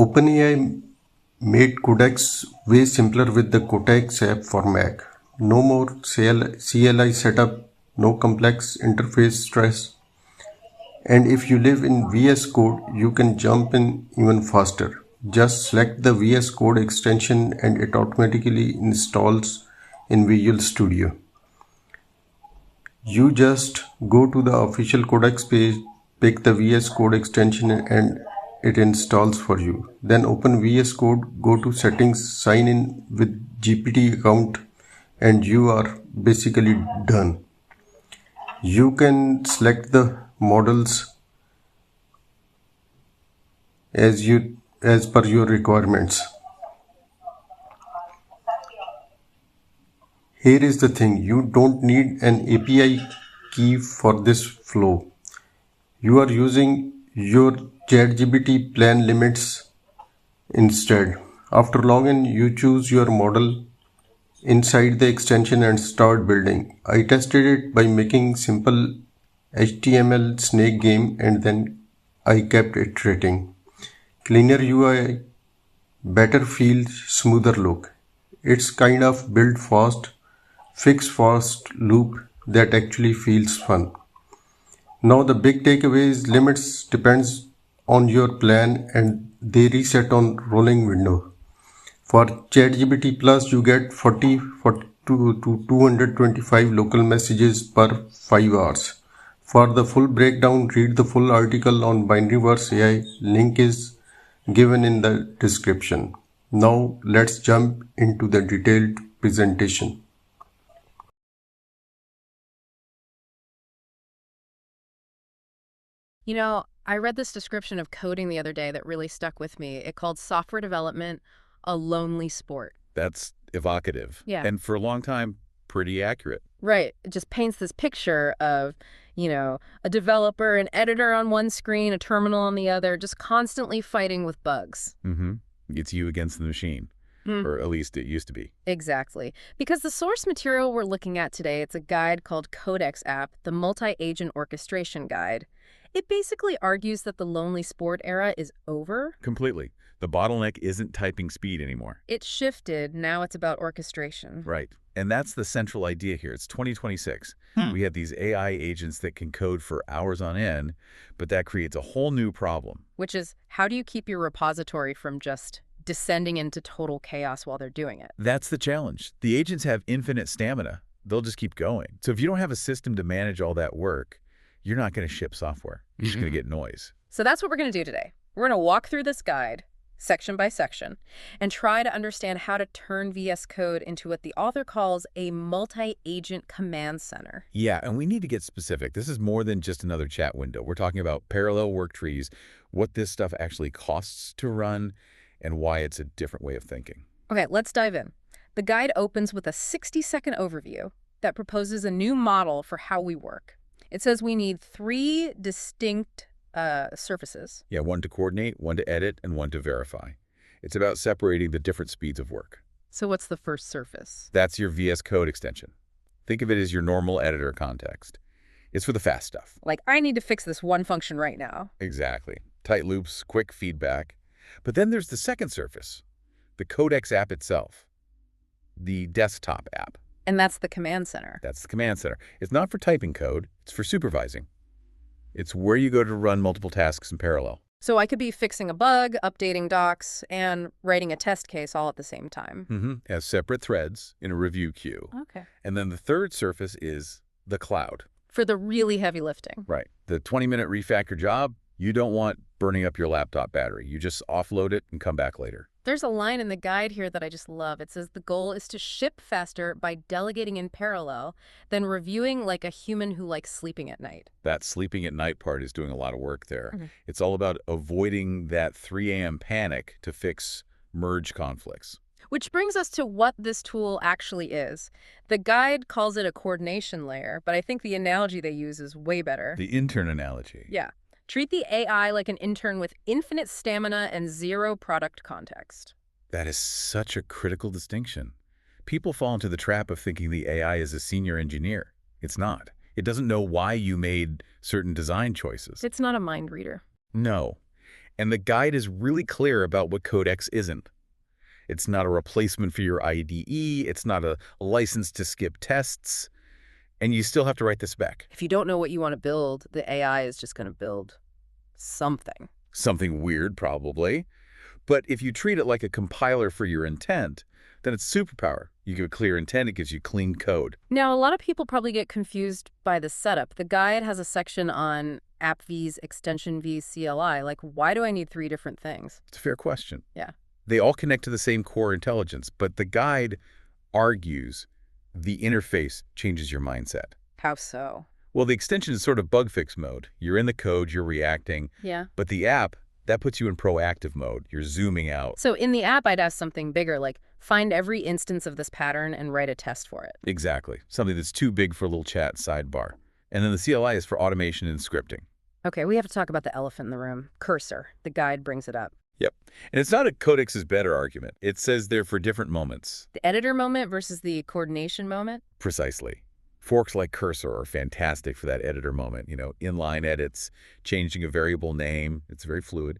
OpenAI made Codex way simpler with the Codex app for Mac. No more CLI setup, no complex interface stress. And if you live in VS Code, you can jump in even faster. Just select the VS Code extension and it automatically installs in Visual Studio. You just go to the official Codex page, pick the VS Code extension and it installs for you. Then open VS Code, go to settings, sign in with GPT account and you are basically done. You can select the models as per your requirements. Here is the thing, you don't need an API key for this flow. You are using your ChatGPT plan limits instead. After login, you choose your model inside the extension and start building. I tested it by making simple HTML snake game and then I kept iterating. Cleaner UI, better feel, smoother look. It's kind of build fast, fix fast loop that actually feels fun. Now the big takeaway is limits depends on your plan and they reset on rolling window. For ChatGPT Plus, you get 40 to 225 local messages per 5 hours. For the full breakdown, read the full article on Binaryverse AI. Link is given in the description. Now let's jump into the detailed presentation. You know, I read this description of coding the other day that really stuck with me. It called software development a lonely sport. That's evocative. Yeah. And for a long time, pretty accurate. Right. It just paints this picture of, a developer, an editor on one screen, a terminal on the other, just constantly fighting with bugs. Mm-hmm. It's you against the machine. Or at least it used to be. Exactly. Because the source material we're looking at today, it's a guide called Codex App, the Multi-Agent Orchestration Guide. It basically argues that the lonely sport era is over. Completely. The bottleneck isn't typing speed anymore. It shifted. Now it's about orchestration. Right. And that's the central idea here. It's 2026. We have these AI agents that can code for hours on end, but that creates a whole new problem. Which is, how do you keep your repository from just descending into total chaos while they're doing it? That's the challenge. The agents have infinite stamina. They'll just keep going. So if you don't have a system to manage all that work, you're not going to ship software. You're just going to get noise. So that's what we're going to do today. We're going to walk through this guide, section by section, and try to understand how to turn VS Code into what the author calls a multi-agent command center. Yeah, and we need to get specific. This is more than just another chat window. We're talking about parallel work trees, what this stuff actually costs to run, and why it's a different way of thinking. Okay, let's dive in. The guide opens with a 60-second overview that proposes a new model for how we work. It says we need 3 distinct surfaces. Yeah, one to coordinate, one to edit, and one to verify. It's about separating the different speeds of work. So what's the first surface? That's your VS Code extension. Think of it as your normal editor context. It's for the fast stuff. Like, I need to fix this one function right now. Exactly. Tight loops, quick feedback. But then there's the second surface, the Codex app itself, the desktop app. And that's the command center. That's the command center. It's not for typing code. It's for supervising. It's where you go to run multiple tasks in parallel. So I could be fixing a bug, updating docs, and writing a test case all at the same time. As separate threads in a review queue. Okay. And then the third surface is the cloud. For the really heavy lifting. Right. The 20-minute refactor job, you don't want burning up your laptop battery. You just offload it and come back later. There's a line in the guide here that I just love. It says the goal is to ship faster by delegating in parallel than reviewing like a human who likes sleeping at night. That sleeping at night part is doing a lot of work there. It's all about avoiding that 3 a.m. panic to fix merge conflicts. Which brings us to what this tool actually is. The guide calls it a coordination layer, but I think the analogy they use is way better. The intern analogy. Yeah. Treat the AI like an intern with infinite stamina and 0 product context. That is such a critical distinction. People fall into the trap of thinking the AI is a senior engineer. It's not. It doesn't know why you made certain design choices. It's not a mind reader. No. And the guide is really clear about what Codex isn't. It's not a replacement for your IDE. It's not a license to skip tests. And you still have to write the spec. If you don't know what you want to build, the AI is just going to build something. Something weird, probably. But if you treat it like a compiler for your intent, then it's superpower. You give a clear intent, it gives you clean code. Now, a lot of people probably get confused by the setup. The guide has a section on app V's, extension V's, CLI. Like, why do I need 3 different things? It's a fair question. Yeah. They all connect to the same core intelligence, but the guide argues the interface changes your mindset. How so? Well, the extension is sort of bug fix mode. You're in the code, you're reacting. Yeah. But the app, that puts you in proactive mode. You're zooming out. So in the app, I'd ask something bigger, like find every instance of this pattern and write a test for it. Exactly. Something that's too big for a little chat sidebar. And then the CLI is for automation and scripting. Okay, we have to talk about the elephant in the room. Cursor. The guide brings it up. Yep. And it's not a Codex is better argument. It says they're for different moments. The editor moment versus the coordination moment? Precisely. Forks like Cursor are fantastic for that editor moment. Inline edits, changing a variable name. It's very fluid.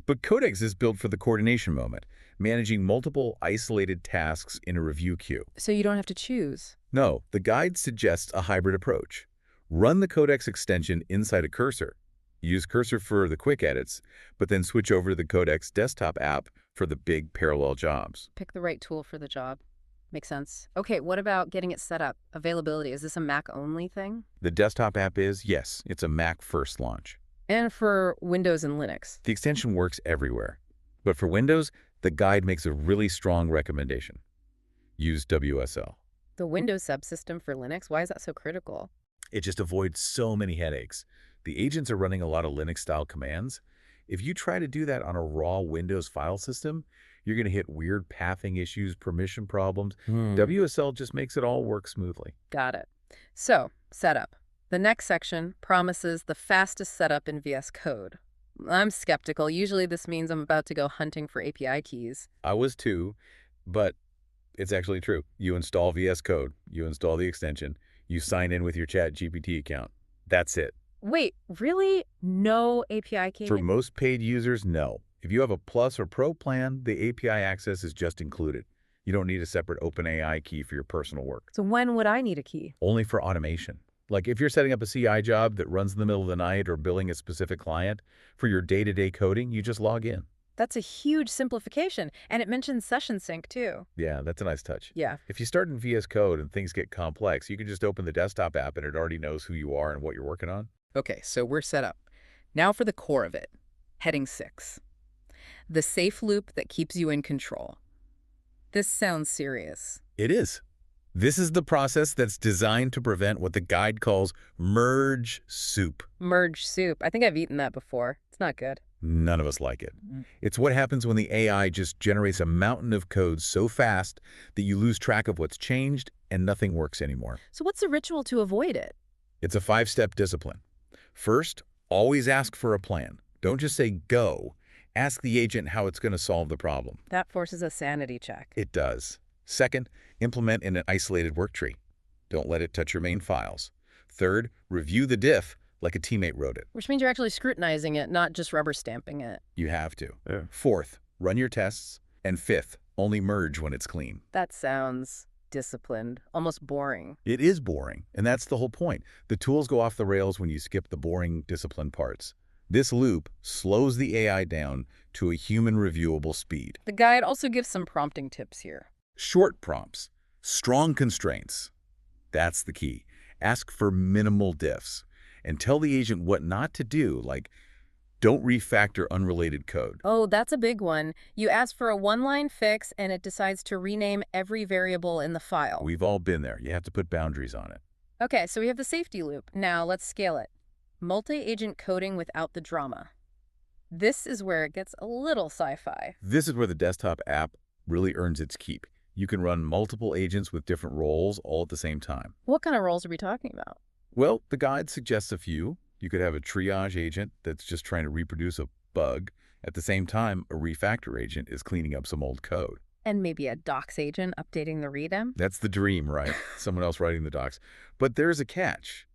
But Codex is built for the coordination moment, managing multiple isolated tasks in a review queue. So you don't have to choose. No, the guide suggests a hybrid approach. Run the Codex extension inside a Cursor. Use Cursor for the quick edits, but then switch over to the Codex desktop app for the big parallel jobs. Pick the right tool for the job. Makes sense. Okay, what about getting it set up? Availability, is this a Mac-only thing? The desktop app is, yes, it's a Mac first launch. And for Windows and Linux? The extension works everywhere. But for Windows, the guide makes a really strong recommendation. Use WSL. The Windows subsystem for Linux? Why is that so critical? It just avoids so many headaches. The agents are running a lot of Linux-style commands. If you try to do that on a raw Windows file system, you're going to hit weird pathing issues, permission problems. WSL just makes it all work smoothly. Got it. So, setup. The next section promises the fastest setup in VS Code. I'm skeptical. Usually this means I'm about to go hunting for API keys. I was too, but it's actually true. You install VS Code, you install the extension, you sign in with your ChatGPT account. That's it. Wait, really? No API key? For most paid users, no. If you have a Plus or Pro plan, the API access is just included. You don't need a separate OpenAI key for your personal work. So when would I need a key? Only for automation. Like if you're setting up a CI job that runs in the middle of the night or billing a specific client, for your day-to-day coding, you just log in. That's a huge simplification. And it mentions session sync, too. Yeah, that's a nice touch. Yeah. If you start in VS Code and things get complex, you can just open the desktop app and it already knows who you are and what you're working on. Okay, so we're set up. Now for the core of it. Heading 6. The safe loop that keeps you in control. This sounds serious. It is. This is the process that's designed to prevent what the guide calls merge soup. Merge soup. I think I've eaten that before. It's not good. None of us like it. It's what happens when the AI just generates a mountain of code so fast that you lose track of what's changed and nothing works anymore. So what's the ritual to avoid it? It's a 5-step discipline. First, always ask for a plan. Don't just say go. Ask the agent how it's going to solve the problem. That forces a sanity check. It does. Second, implement in an isolated worktree. Don't let it touch your main files. Third, review the diff like a teammate wrote it. Which means you're actually scrutinizing it, not just rubber stamping it. You have to. Yeah. Fourth, run your tests. And fifth, only merge when it's clean. That sounds disciplined, almost boring. It is boring, and that's the whole point. The tools go off the rails when you skip the boring, disciplined parts. This loop slows the AI down to a human reviewable speed. The guide also gives some prompting tips here. Short prompts, strong constraints. That's the key. Ask for minimal diffs and tell the agent what not to do, like don't refactor unrelated code. Oh, that's a big one. You ask for a one-line fix and it decides to rename every variable in the file. We've all been there. You have to put boundaries on it. Okay, so we have the safety loop. Now let's scale it. Multi-agent coding without the drama. This is where it gets a little sci-fi. This is where the desktop app really earns its keep. You can run multiple agents with different roles all at the same time. What kind of roles are we talking about? Well, the guide suggests a few. You could have a triage agent that's just trying to reproduce a bug. At the same time, a refactor agent is cleaning up some old code. And maybe a docs agent updating the readm? That's the dream, right? Someone else writing the docs. But there's a catch.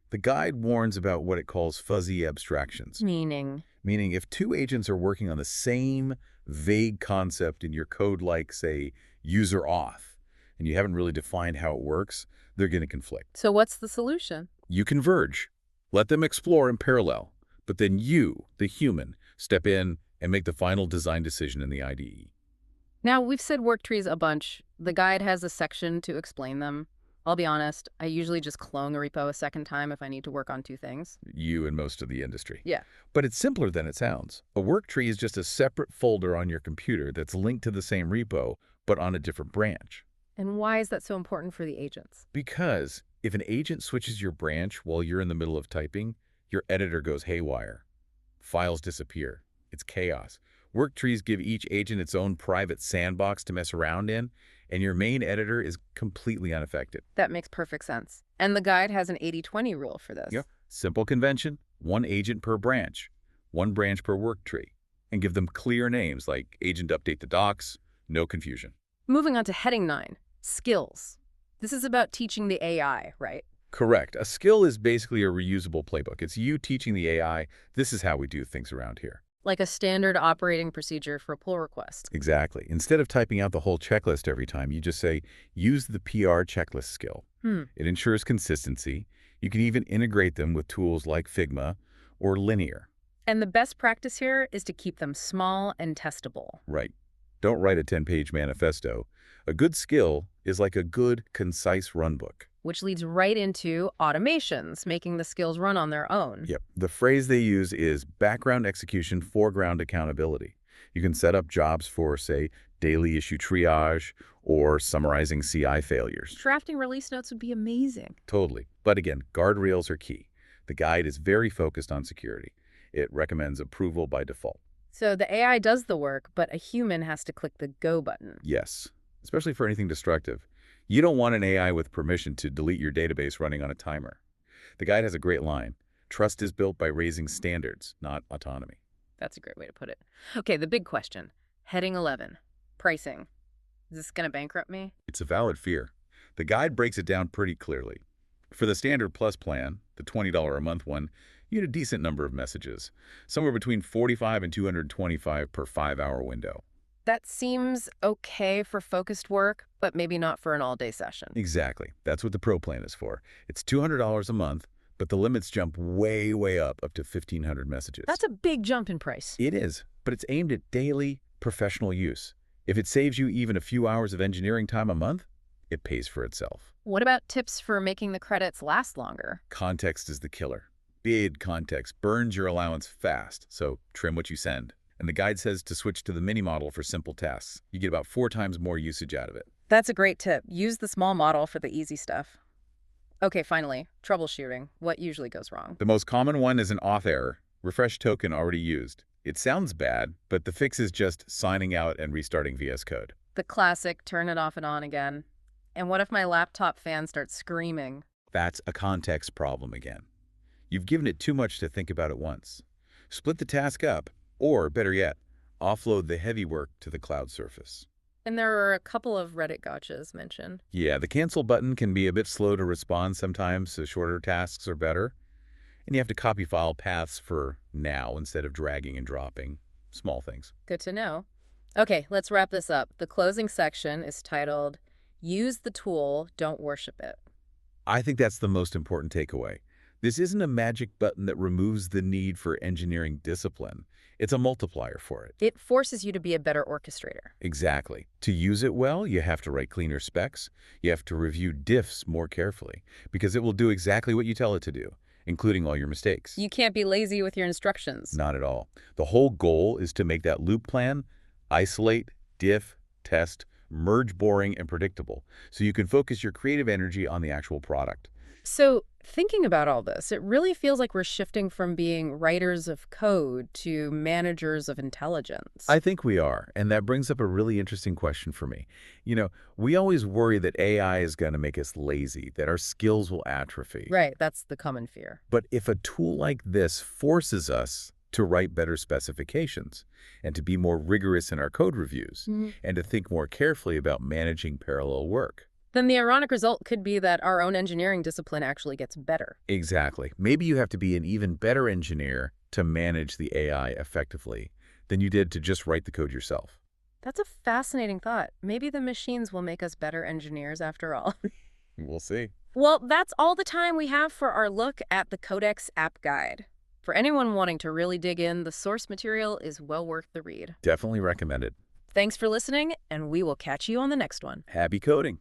The guide warns about what it calls fuzzy abstractions. Meaning? Meaning if two agents are working on the same vague concept in your code like, say, user auth, and you haven't really defined how it works, they're going to conflict. So what's the solution? You converge. Let them explore in parallel. But then you, the human, step in and make the final design decision in the IDE. Now, we've said worktrees a bunch. The guide has a section to explain them. I'll be honest, I usually just clone the repo a second time if I need to work on two things. You and most of the industry. Yeah. But it's simpler than it sounds. A worktree is just a separate folder on your computer that's linked to the same repo, but on a different branch. And why is that so important for the agents? Because if an agent switches your branch while you're in the middle of typing, your editor goes haywire. Files disappear. It's chaos. Worktrees give each agent its own private sandbox to mess around in, and your main editor is completely unaffected. That makes perfect sense. And the guide has an 80-20 rule for this. Yep. Simple convention, one agent per branch, one branch per worktree, and give them clear names like agent update the docs, no confusion. Moving on to heading 9, skills. This is about teaching the AI, right? Correct. A skill is basically a reusable playbook. It's you teaching the AI, this is how we do things around here. Like a standard operating procedure for a pull request. Exactly. Instead of typing out the whole checklist every time, you just say, use the PR checklist skill. It ensures consistency. You can even integrate them with tools like Figma or Linear. And the best practice here is to keep them small and testable. Right. Don't write a 10-page manifesto. A good skill is like a good, concise runbook. Which leads right into automations, making the skills run on their own. Yep. The phrase they use is background execution, foreground accountability. You can set up jobs for, say, daily issue triage or summarizing CI failures. Drafting release notes would be amazing. Totally. But again, guardrails are key. The guide is very focused on security. It recommends approval by default. So the AI does the work, but a human has to click the go button. Yes, especially for anything destructive. You don't want an AI with permission to delete your database running on a timer. The guide has a great line. Trust is built by raising standards, not autonomy. That's a great way to put it. Okay, the big question. Heading 11, pricing. Is this going to bankrupt me? It's a valid fear. The guide breaks it down pretty clearly. For the standard plus plan, the $20 a month one, you get a decent number of messages, somewhere between 45 and 225 per 5-hour window. That seems okay for focused work, but maybe not for an all-day session. Exactly. That's what the Pro plan is for. It's $200 a month, but the limits jump way up to 1,500 messages. That's a big jump in price. It is, but it's aimed at daily, professional use. If it saves you even a few hours of engineering time a month, it pays for itself. What about tips for making the credits last longer? Context is the killer. Bid context burns your allowance fast, so trim what you send. And the guide says to switch to the mini model for simple tasks. You get about 4 times more usage out of it. That's a great tip. Use the small model for the easy stuff. Okay, finally, troubleshooting. What usually goes wrong? The most common one is an auth error, refresh token already used. It sounds bad, but the fix is just signing out and restarting VS Code. The classic, turn it off and on again. And what if my laptop fan starts screaming? That's a context problem again. You've given it too much to think about at once. Split the task up, or better yet, offload the heavy work to the cloud surface. And there are a couple of Reddit gotchas mentioned. Yeah, the cancel button can be a bit slow to respond sometimes, so shorter tasks are better. And you have to copy file paths for now instead of dragging and dropping. Small things. Good to know. Okay, let's wrap this up. The closing section is titled, Use the Tool, Don't Worship It. I think that's the most important takeaway. This isn't a magic button that removes the need for engineering discipline. It's a multiplier for it. It forces you to be a better orchestrator. Exactly. To use it well, you have to write cleaner specs. You have to review diffs more carefully, because it will do exactly what you tell it to do, including all your mistakes. You can't be lazy with your instructions. Not at all. The whole goal is to make that loop plan isolate, diff, test, merge boring and predictable, so you can focus your creative energy on the actual product. So, thinking about all this, it really feels like we're shifting from being writers of code to managers of intelligence. I think we are, and that brings up a really interesting question for me. We always worry that AI is going to make us lazy, that our skills will atrophy. Right, that's the common fear. But if a tool like this forces us to write better specifications and to be more rigorous in our code reviews and to think more carefully about managing parallel work, then the ironic result could be that our own engineering discipline actually gets better. Exactly. Maybe you have to be an even better engineer to manage the AI effectively than you did to just write the code yourself. That's a fascinating thought. Maybe the machines will make us better engineers after all. We'll see. Well, that's all the time we have for our look at the Codex App Guide. For anyone wanting to really dig in, the source material is well worth the read. Definitely recommend it. Thanks for listening, and we will catch you on the next one. Happy coding!